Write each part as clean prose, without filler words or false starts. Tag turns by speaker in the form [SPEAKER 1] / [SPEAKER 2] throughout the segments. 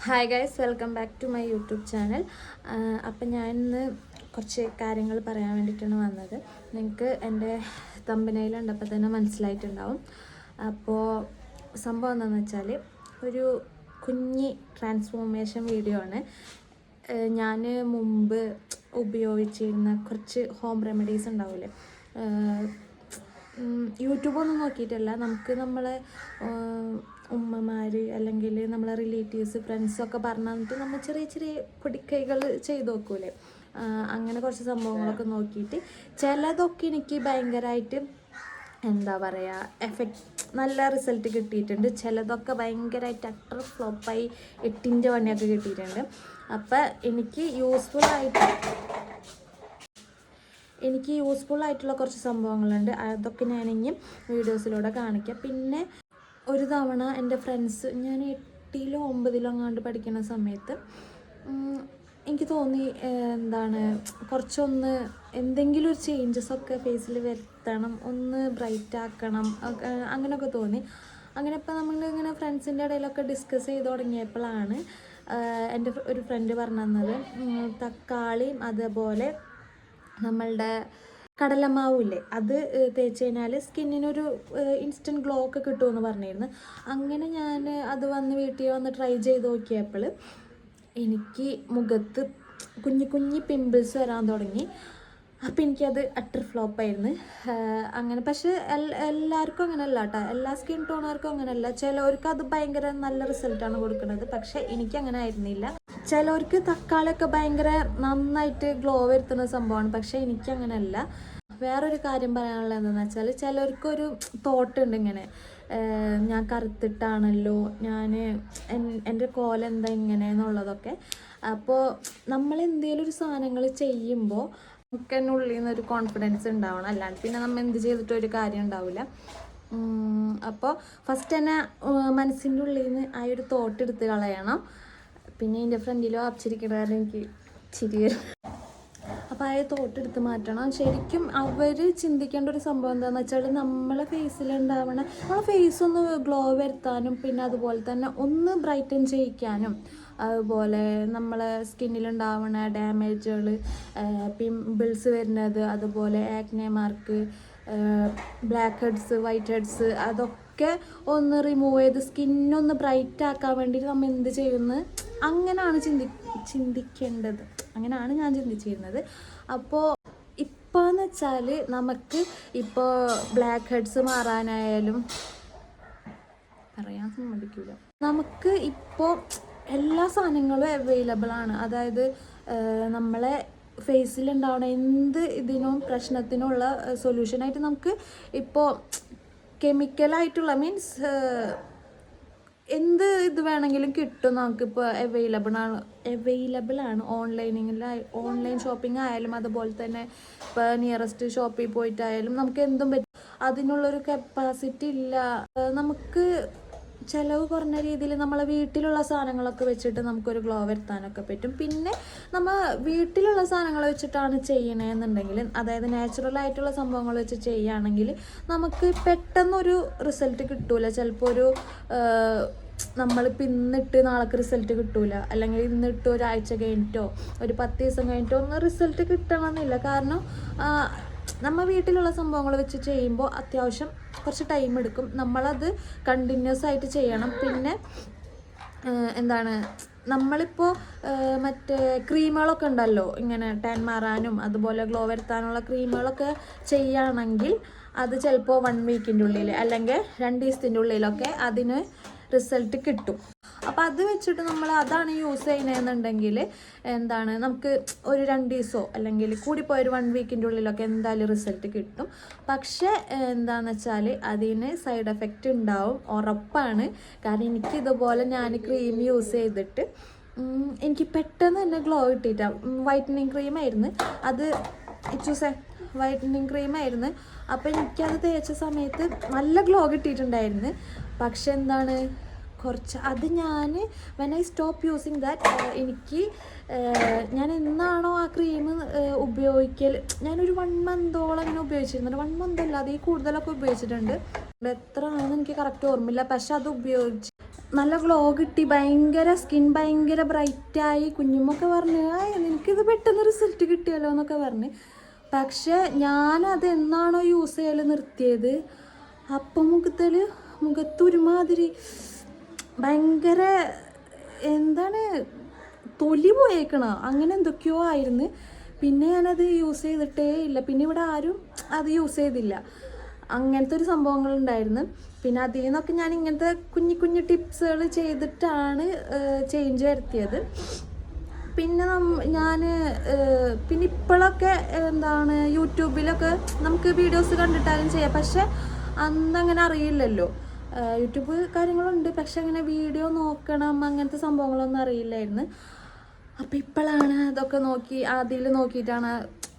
[SPEAKER 1] Hi guys, welcome back to my YouTube channel. അപ്പം ഞാൻ ഇന്ന് കുറച്ച് കാര്യങ്ങൾ പറയാൻ വേണ്ടിയിട്ടാണ് വന്നത്. നിങ്ങൾക്ക് എൻ്റെ തമ്പനയിൽ കണ്ടപ്പോൾ തന്നെ മനസ്സിലായിട്ടുണ്ടാവും. അപ്പോൾ സംഭവം എന്താണെന്ന് വെച്ചാൽ ഒരു കുഞ്ഞി ട്രാൻസ്ഫോർമേഷൻ വീഡിയോ ആണ്. ഞാൻ മുമ്പ് ഉപയോഗിച്ചിരുന്ന കുറച്ച് ഹോം റെമഡീസ് ഉണ്ടാവില്ലേ, യൂട്യൂബൊന്നും നോക്കിയിട്ടല്ല, നമുക്ക് നമ്മളെ ഉമ്മമാർ അല്ലെങ്കിൽ നമ്മളെ റിലേറ്റീവ്സ് ഫ്രണ്ട്സൊക്കെ പറഞ്ഞു തന്നിട്ട് നമ്മൾ ചെറിയ ചെറിയ പൊടിക്കൈകൾ ചെയ്ത് നോക്കൂലേ, അങ്ങനെ കുറച്ച് സംഭവങ്ങളൊക്കെ നോക്കിയിട്ട് ചിലതൊക്കെ എനിക്ക് ഭയങ്കരമായിട്ട് എന്താ പറയുക നല്ല റിസൾട്ട് കിട്ടിയിട്ടുണ്ട്. ചിലതൊക്കെ ഭയങ്കരമായിട്ട് അട്ടർ ഫ്ലോപ്പായി 8-ൻ്റെ പണിയൊക്കെ കിട്ടിയിട്ടുണ്ട്. അപ്പം എനിക്ക് യൂസ്ഫുൾ ആയിട്ടുള്ള കുറച്ച് സംഭവങ്ങളുണ്ട്. അതൊക്കെ ഞാനിങ്ങനെ വീഡിയോസിലൂടെ കാണിക്കാം. പിന്നെ ഒരു തവണ എൻ്റെ ഫ്രണ്ട്സ്, ഞാൻ 8-ലോ 9-ലോ അങ്ങാണ്ട് പഠിക്കുന്ന സമയത്ത് എനിക്ക് തോന്നി കുറച്ചൊന്ന് എന്തെങ്കിലും ഒരു ചേഞ്ചസൊക്കെ ഫേസിൽ വരുത്തണം, ഒന്ന് ബ്രൈറ്റ് ആക്കണം, അങ്ങനെയൊക്കെ തോന്നി. അങ്ങനെ ഇപ്പോൾ നമ്മളിങ്ങനെ ഫ്രണ്ട്സിൻ്റെ ഇടയിലൊക്കെ ഡിസ്കസ് ചെയ്ത് തുടങ്ങിയപ്പോഴാണ് എൻ്റെ ഒരു ഫ്രണ്ട് പറഞ്ഞു തന്നത് തക്കാളിയും അതുപോലെ നമ്മളുടെ കടലമാവില്ലേ അത് തേച്ച് കഴിഞ്ഞാൽ സ്കിന്നിനൊരു ഇൻസ്റ്റൻറ്റ് ഗ്ലോ ഒക്കെ കിട്ടുമെന്ന് പറഞ്ഞിരുന്നു. അങ്ങനെ ഞാൻ അത് വീട്ടിൽ വന്ന് ട്രൈ ചെയ്ത് നോക്കിയപ്പോൾ എനിക്ക് മുഖത്ത് കുഞ്ഞി പിമ്പിൾസ് വരാൻ തുടങ്ങി. അപ്പം എനിക്കത് അട്ടർ ഫ്ലോപ്പായിരുന്നു. അങ്ങനെ പക്ഷേ എല്ലാവർക്കും അങ്ങനെയല്ല കേട്ടോ, എല്ലാ സ്കിൻ ടോണുകാർക്കും അങ്ങനെയല്ല. ചിലവർക്ക് അത് ഭയങ്കര നല്ല റിസൾട്ടാണ് കൊടുക്കുന്നത്, പക്ഷേ എനിക്കങ്ങനെ ആയിരുന്നില്ല. ചിലവർക്ക് തക്കാളിയൊക്കെ ഭയങ്കര നന്നായിട്ട് ഗ്ലോ വരുത്തുന്ന സംഭവമാണ്, പക്ഷേ എനിക്കങ്ങനെയല്ല. വേറൊരു കാര്യം പറയാനുള്ളത് എന്താണെന്ന് വെച്ചാൽ, ചിലർക്കൊരു തോട്ടുണ്ട് ഇങ്ങനെ, ഞാൻ കറുത്തിട്ടാണല്ലോ, എൻ്റെ കോലം എന്താ ഇങ്ങനെ എന്നുള്ളതൊക്കെ. അപ്പോൾ നമ്മൾ എന്തെങ്കിലും ഒരു സാധനങ്ങൾ ചെയ്യുമ്പോൾ നമുക്ക് തന്നെ ഉള്ളിൽ നിന്നൊരു കോൺഫിഡൻസ് ഉണ്ടാവണം, അല്ലാണ്ട് പിന്നെ നമ്മൾ എന്ത് ചെയ്തിട്ടൊരു കാര്യം ഉണ്ടാവില്ല. അപ്പോൾ ഫസ്റ്റ് തന്നെ മനസ്സിൻ്റെ ഉള്ളിൽ നിന്ന് ആ ഒരു തോട്ട് എടുത്ത് കളയണം. പിന്നെ എൻ്റെ ഫ്രണ്ടിലോ അപ്പച്ചിരിക്കണ എനിക്ക് ചിരി വരും. അപ്പോൾ ആ തോട്ടെടുത്ത് മാറ്റണം. ശരിക്കും അവർ ചിന്തിക്കേണ്ട ഒരു സംഭവം എന്താണെന്ന് വെച്ചാൽ, നമ്മളെ ഫേസിലുണ്ടാവണ നമ്മളെ ഫേസ് ഒന്ന് ഗ്ലോ വരുത്താനും പിന്നെ അതുപോലെ തന്നെ ഒന്ന് ബ്രൈറ്റൻ ചെയ്യിക്കാനും, അതുപോലെ നമ്മളെ സ്കിന്നിലുണ്ടാവണ ഡാമേജുകൾ, പിമ്പിൾസ് വരുന്നത്, അതുപോലെ acne mark, blackheads, whiteheads, അതൊക്കെ ഒന്ന് റിമൂവ് ചെയ്ത് സ്കിന്നൊന്ന് ബ്രൈറ്റ് ആക്കാൻ വേണ്ടിയിട്ട് നമ്മൾ എന്ത് ചെയ്യുന്നു, അങ്ങനെയാണ് ചിന്തിക്കേണ്ടത്. അങ്ങനെയാണ് ഞാൻ ചിന്തിച്ചിരുന്നത്. അപ്പോൾ ഇപ്പോഴെന്ന് വെച്ചാൽ നമുക്ക് ഇപ്പോൾ ബ്ലാക്ക് ഹെഡ്സ് മാറാനായാലും പറയാൻ സമ്മതിക്കില്ല, നമുക്ക് ഇപ്പോൾ എല്ലാ സാധനങ്ങളും അവൈലബിൾ ആണ്. അതായത് നമ്മളെ ഫേസിലുണ്ടാവുന്ന എന്ത് പ്രശ്നത്തിനുള്ള സൊല്യൂഷനായിട്ട് നമുക്ക് ഇപ്പോൾ കെമിക്കലായിട്ടുള്ള മീൻസ് എന്ത് ഇത് വേണമെങ്കിലും കിട്ടും. നമുക്കിപ്പോൾ അവൈലബിൾ ആണ് ഓൺലൈൻ ഷോപ്പിംഗ് ആയാലും, അതുപോലെ തന്നെ ഇപ്പോൾ നിയറസ്റ്റ് ഷോപ്പിൽ പോയിട്ടായാലും നമുക്ക് എന്തും പറ്റും. അതിനുള്ളൊരു കപ്പാസിറ്റി ഇല്ല. നമുക്ക് ചിലവ് കുറഞ്ഞ രീതിയിൽ നമ്മളെ വീട്ടിലുള്ള സാധനങ്ങളൊക്കെ വെച്ചിട്ട് നമുക്കൊരു ഗ്ലോ വരുത്താനൊക്കെ പറ്റും. പിന്നെ നമ്മൾ വീട്ടിലുള്ള സാധനങ്ങൾ വെച്ചിട്ടാണ് ചെയ്യണമെന്നുണ്ടെങ്കിൽ, അതായത് നാച്ചുറൽ ആയിട്ടുള്ള സംഭവങ്ങൾ വെച്ച് ചെയ്യുകയാണെങ്കിൽ നമുക്ക് പെട്ടെന്നൊരു റിസൾട്ട് കിട്ടൂല. ചിലപ്പോൾ നമ്മളിപ്പോൾ ഇന്നിട്ട് നാളേക്ക് റിസൾട്ട് കിട്ടൂല, അല്ലെങ്കിൽ ഇന്നിട്ട് ഒരാഴ്ച കഴിഞ്ഞിട്ടോ ഒരു 10 ദിവസം കഴിഞ്ഞിട്ടോ ഒന്നും റിസൾട്ട് കിട്ടണമെന്നില്ല. കാരണം നമ്മൾ വീട്ടിലുള്ള സംഭവങ്ങൾ വെച്ച് ചെയ്യുമ്പോൾ അത്യാവശ്യം കുറച്ച് ടൈം എടുക്കും. നമ്മളത് കണ്ടിന്യൂസ് ആയിട്ട് ചെയ്യണം. പിന്നെ നമ്മളിപ്പോൾ മറ്റേ ക്രീമുകളൊക്കെ ഉണ്ടല്ലോ, ഇങ്ങനെ ടാൻ മാറാനും അതുപോലെ ഗ്ലോ വരുത്താനുള്ള ക്രീമുകളൊക്കെ ചെയ്യുകയാണെങ്കിൽ അത് ചിലപ്പോൾ 1 വീക്കിൻ്റെ ഉള്ളിൽ അല്ലെങ്കിൽ 2 ദിവസത്തിൻ്റെ ഉള്ളിലൊക്കെ അതിന് റിസൾട്ട് കിട്ടും. അപ്പോൾ അത് വെച്ചിട്ട് നമ്മൾ അതാണ് യൂസ് ചെയ്യുന്നതെന്നുണ്ടെങ്കിൽ നമുക്ക് ഒരു 2 ദിവസമോ അല്ലെങ്കിൽ കൂടിപ്പോയൊരു 1 വീക്കിൻ്റെ ഉള്ളിലൊക്കെ എന്തായാലും റിസൾട്ട് കിട്ടും. പക്ഷേ എന്താണെന്ന് വെച്ചാൽ അതിന് സൈഡ് എഫക്റ്റ് ഉണ്ടാവും, ഉറപ്പാണ്. കാരണം എനിക്കിതുപോലെ ഞാൻ ക്രീം യൂസ് ചെയ്തിട്ട് എനിക്ക് പെട്ടെന്ന് തന്നെ ഗ്ലോ കിട്ടിയിട്ടാണ്. വൈറ്റനിങ് ക്രീമായിരുന്നു അത്, വൈറ്റനിങ് ക്രീമായിരുന്നു. അപ്പോൾ എനിക്കത് തേച്ച സമയത്ത് നല്ല ഗ്ലോ കിട്ടിയിട്ടുണ്ടായിരുന്നു. പക്ഷെ കുറച്ച് അത് when I stop using that, ഞാൻ എന്നാണോ ആ ക്രീം ഉപയോഗിക്കൽ, ഞാനൊരു 1 മന്തോളം ഇങ്ങനെ ഉപയോഗിച്ചിരുന്നുണ്ട്. 1 മന്ത് അല്ല, അതിൽ കൂടുതലൊക്കെ ഉപയോഗിച്ചിട്ടുണ്ട്. എത്ര ആണെന്ന് എനിക്ക് കറക്റ്റ് ഓർമ്മയില്ല. പക്ഷെ അത് ഉപയോഗിച്ച് നല്ല ഗ്ലോ കിട്ടി, ഭയങ്കര സ്കിൻ ഭയങ്കര ബ്രൈറ്റായി. കുഞ്ഞുമൊക്കെ പറഞ്ഞ് എനിക്കിത് പെട്ടെന്ന് റിസൾട്ട് കിട്ടിയല്ലോ എന്നൊക്കെ പറഞ്ഞ്. പക്ഷെ ഞാനത് എന്നാണോ യൂസ് ചെയ്യൽ നിർത്തിയത് അപ്പം മുഖത്തൊരുമാതിരി ഭയങ്കര എന്താണ് തൊലി പോയേക്കണ അങ്ങനെ എന്തൊക്കെയോ ആയിരുന്നു. പിന്നെ ഞാനത് യൂസ് ചെയ്തിട്ടേ ഇല്ല. പിന്നെ ഇവിടെ ആരും അത് യൂസ് ചെയ്തില്ല. അങ്ങനത്തെ ഒരു സംഭവങ്ങളുണ്ടായിരുന്നു. പിന്നെ അതിൽ നിന്നൊക്കെ ഞാൻ ഇങ്ങനത്തെ കുഞ്ഞു കുഞ്ഞു ടിപ്സുകൾ ചെയ്തിട്ടാണ് ചേഞ്ച് വരുത്തിയത്. പിന്നെ ഞാൻ പിന്നെ ഇപ്പോഴൊക്കെ എന്താണ് യൂട്യൂബിലൊക്കെ നമുക്ക് വീഡിയോസ് കണ്ടിട്ടാലും ചെയ്യാം. പക്ഷെ അന്നങ്ങനെ അറിയില്ലല്ലോ. യൂട്യൂബ് കാര്യങ്ങളുണ്ട്, പക്ഷെ അങ്ങനെ വീഡിയോ നോക്കണം അങ്ങനത്തെ സംഭവങ്ങളൊന്നും അറിയില്ലായിരുന്നു. അപ്പോൾ ഇപ്പോഴാണ് അതൊക്കെ നോക്കി അതിൽ നോക്കിയിട്ടാണ്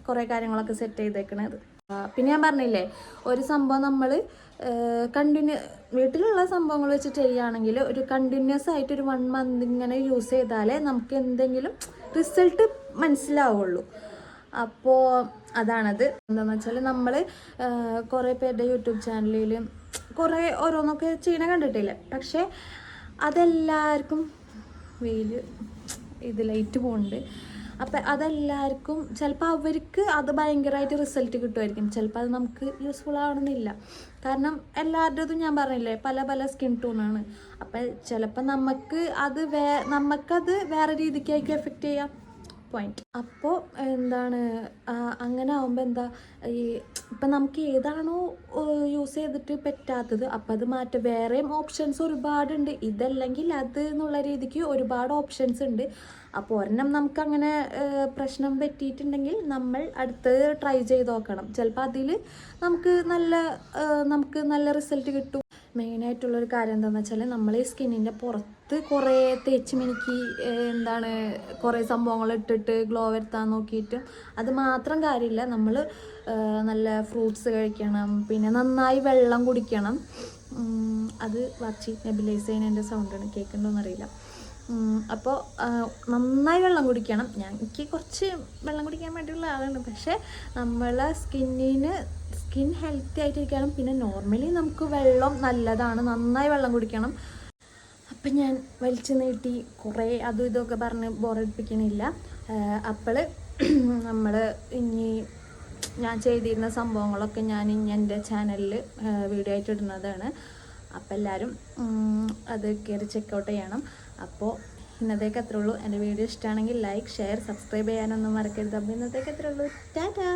[SPEAKER 1] കുറേ കാര്യങ്ങളൊക്കെ സെറ്റ് ചെയ്തേക്കണത്. പിന്നെ ഞാൻ പറഞ്ഞില്ലേ, ഒരു സംഭവം നമ്മൾ വീട്ടിലുള്ള സംഭവങ്ങൾ വെച്ച് ചെയ്യുകയാണെങ്കിൽ ഒരു കണ്ടിന്യൂസ് ആയിട്ട് ഒരു 1 മന്ത് ഇങ്ങനെ യൂസ് ചെയ്താലേ നമുക്ക് എന്തെങ്കിലും റിസൾട്ട് മനസ്സിലാവുള്ളൂ. അപ്പോൾ അതാണത്. എന്താണെന്ന് വെച്ചാൽ നമ്മൾ കുറേ പേരുടെ യൂട്യൂബ് ചാനലിൽ കുറേ ഓരോന്നൊക്കെ ചെയ്യണ കണ്ടിട്ടില്ലേ. പക്ഷേ അതെല്ലാവർക്കും ഇതിലായിട്ട് പോകുന്നുണ്ട്. അപ്പം അതെല്ലാവർക്കും ചിലപ്പോൾ അവർക്ക് അത് ഭയങ്കരമായിട്ട് റിസൾട്ട് കിട്ടുമായിരിക്കും. ചിലപ്പോൾ അത് നമുക്ക് യൂസ്ഫുൾ ആവണമെന്നില്ല. കാരണം എല്ലാവരുടേതും ഞാൻ പറഞ്ഞില്ലേ പല പല സ്കിൻ ടോണാണ്. അപ്പം ചിലപ്പോൾ നമുക്കത് വേറെ രീതിക്കായിരിക്കും എഫക്റ്റ് ചെയ്യാം. പോയിന്റ്. അപ്പോൾ എന്താണ് അങ്ങനെ ആകുമ്പോൾ എന്താ ഇപ്പം നമുക്ക് ഏതാണോ യൂസ് ചെയ്തിട്ട് പറ്റാത്തത് അപ്പം അത് മാറ്റാം. വേറെയും ഓപ്ഷൻസ് ഒരുപാടുണ്ട്. ഇതല്ലെങ്കിൽ അത് എന്നുള്ള രീതിക്ക് ഒരുപാട് ഓപ്ഷൻസ് ഉണ്ട്. അപ്പോൾ ഒരെണ്ണം നമുക്കങ്ങനെ പ്രശ്നം പറ്റിയിട്ടുണ്ടെങ്കിൽ നമ്മൾ അടുത്തത് ട്രൈ ചെയ്ത് നോക്കണം. ചിലപ്പോൾ അതിൽ നമുക്ക് നല്ല റിസൾട്ട് കിട്ടും. മെയിനായിട്ടുള്ളൊരു കാര്യം എന്താണെന്ന് വെച്ചാൽ നമ്മൾ ഈ സ്കിന്നിൻ്റെ പുറത്ത് കുറേ തേച്ച് മിനുക്കി കുറേ സംഭവങ്ങൾ ഇട്ടിട്ട് ഗ്ലോ വരുത്താൻ നോക്കിയിട്ട് അത് മാത്രം കാര്യമില്ല. നമ്മൾ നല്ല ഫ്രൂട്ട്സ് കഴിക്കണം, പിന്നെ നന്നായി വെള്ളം കുടിക്കണം. അത് വാച്ചി നെബിലൈസ് ചെയ്യുന്നതിൻ്റെ സൗണ്ടാണ്, കേൾക്കണ്ടോന്നറിയില്ല. അപ്പോൾ നന്നായി വെള്ളം കുടിക്കണം. എനിക്ക് കുറച്ച് വെള്ളം കുടിക്കാൻ വേണ്ടിയുള്ള ആളാണ്. പക്ഷേ നമ്മളെ സ്കിൻ ഹെൽത്തി ആയിട്ടിരിക്കണം. പിന്നെ നോർമലി നമുക്ക് വെള്ളം നല്ലതാണ്, നന്നായി വെള്ളം കുടിക്കണം. അപ്പം ഞാൻ വലിച്ചു നീട്ടി കുറേ അതും ഇതൊക്കെ പറഞ്ഞ് ബോറടിപ്പിക്കണില്ല. അപ്പോൾ നമ്മൾ ഇനി ഞാൻ ചെയ്തിരുന്ന സംഭവങ്ങളൊക്കെ ഞാൻ ഇനി എൻ്റെ ചാനലിൽ വീഡിയോ ആയിട്ട് ഇടുന്നതാണ്. അപ്പോൾ എല്ലാവരും അത് കയറി ചെക്കൗട്ട് ചെയ്യണം. അപ്പോൾ ഇന്നത്തേക്ക് അത്രേ ഉള്ളൂ. എൻ്റെ വീഡിയോ ഇഷ്ടമാണെങ്കിൽ ലൈക്ക്, ഷെയർ, സബ്സ്ക്രൈബ് ചെയ്യാനൊന്നും മറക്കരുത്. അപ്പോൾ ഇന്നത്തേക്ക് അത്രേ ഉള്ളൂ. ടാറ്റാ.